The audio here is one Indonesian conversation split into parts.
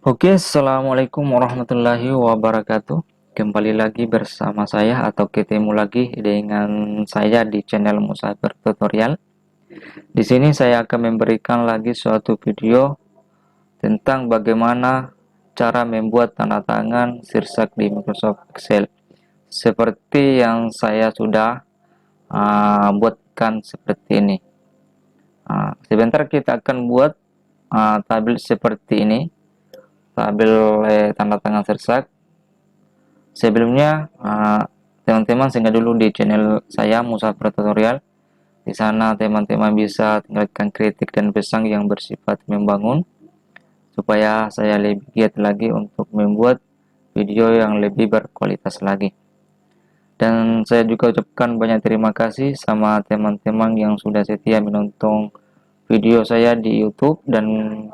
Oke, assalamualaikum warahmatullahi wabarakatuh. Kembali lagi bersama saya atau ketemu lagi dengan saya di channel Musafir Tutorial. Di sini saya akan memberikan lagi suatu video tentang bagaimana cara membuat tanda tangan sirsak di Microsoft Excel. Seperti yang saya sudah buatkan seperti ini. Sebentar kita akan buat tabel seperti ini. Tabel tanda tangan sirsak. Sebelumnya teman-teman singgah dulu di channel saya Musafir Tutorial. Di sana teman-teman bisa tinggalkan kritik dan pesan yang bersifat membangun supaya saya lebih giat lagi untuk membuat video yang lebih berkualitas lagi. Dan saya juga ucapkan banyak terima kasih sama teman-teman yang sudah setia menonton video saya di YouTube, dan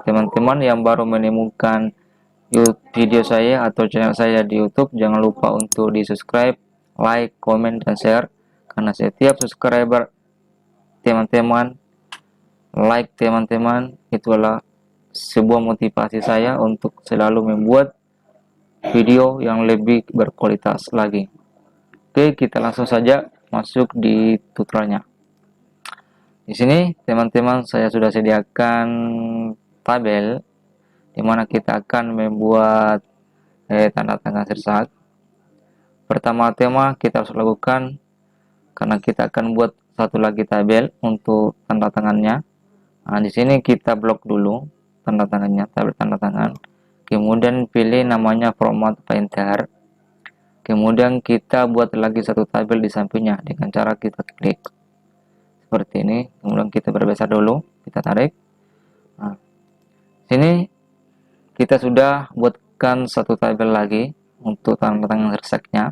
teman-teman yang baru menemukan video saya atau channel saya di YouTube, jangan lupa untuk di subscribe, like, komen, dan share, karena setiap subscriber teman-teman, like teman-teman, itulah sebuah motivasi saya untuk selalu membuat video yang lebih berkualitas lagi. Oke, kita langsung saja masuk di tutorialnya. Di sini teman-teman saya sudah sediakan tabel dimana kita akan membuat tanda tangan sirsak. Pertama-tama kita harus lakukan, karena kita akan buat satu lagi tabel untuk tanda tangannya. Di sini kita blok dulu tanda tangannya, tabel tanda tangan. Kemudian pilih namanya format painter. Kemudian kita buat lagi satu tabel di sampingnya dengan cara kita klik seperti ini. Kemudian kita berbesar dulu, kita tarik. Sini kita sudah buatkan satu tabel lagi untuk tanda tangan sirsaknya.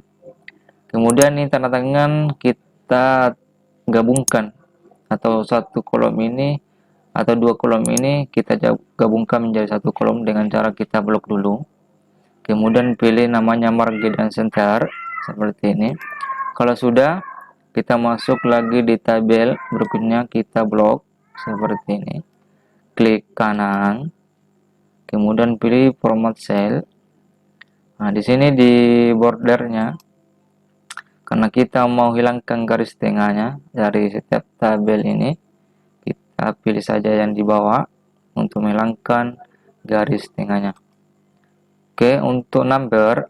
Kemudian ini tanda tangan kita gabungkan, atau satu kolom ini atau dua kolom ini kita gabungkan menjadi satu kolom dengan cara kita blok dulu. Kemudian pilih namanya margin dan center seperti ini. Kalau sudah, kita masuk lagi di tabel berikutnya, kita blok seperti ini. Klik kanan. Kemudian pilih format cell. Di sini di bordernya, karena kita mau hilangkan garis tengahnya dari setiap tabel ini, kita pilih saja yang di bawah untuk menghilangkan garis tengahnya. Oke, untuk number,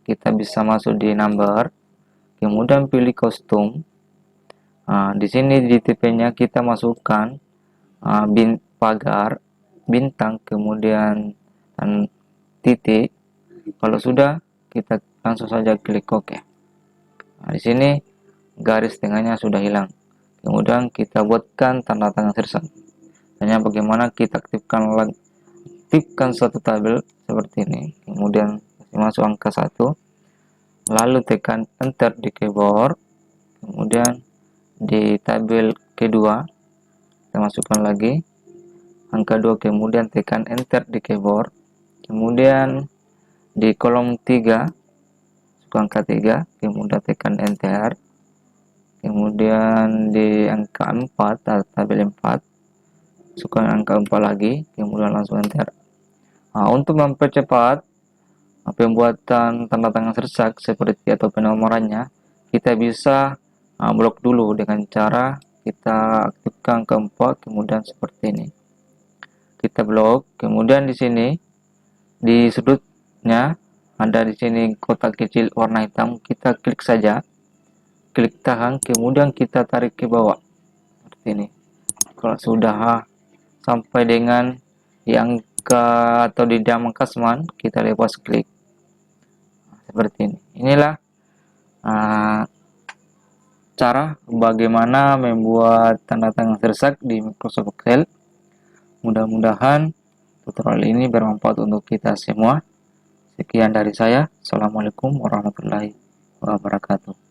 kita bisa masuk di number, kemudian pilih kostum. Di sini di tipenya kita masukkan pagar, bintang, kemudian titik. Kalau sudah, kita langsung saja klik OK. Di sini garis tengahnya sudah hilang. Kemudian kita buatkan tanda tangan sirsak. Hanya bagaimana kita aktifkan satu tabel seperti ini. Kemudian masuk angka 1, lalu tekan enter di keyboard. Kemudian di tabel kedua kita masukkan lagi angka 2, kemudian tekan enter di keyboard. Kemudian di kolom 3 masuk angka 3, kemudian tekan enter. Kemudian di angka 4 atau tabel 4 masukkan angka 4 lagi, kemudian langsung enter. Untuk mempercepat pembuatan tanda tangan sirsak seperti atau penomorannya, kita bisa blok dulu dengan cara kita aktifkan keempat, kemudian seperti ini. Kita blok, kemudian di sini di sudutnya ada di sini kotak kecil warna hitam, kita klik saja, klik tahan, kemudian kita tarik ke bawah seperti ini. Kalau sudah sampai dengan di angka atau di dalam kasman, kita lepas klik seperti ini. Inilah cara bagaimana membuat tanda tangan sirsak di Microsoft Excel. Mudah-mudahan tutorial ini bermanfaat untuk kita semua. Sekian dari saya. Assalamualaikum warahmatullahi wabarakatuh.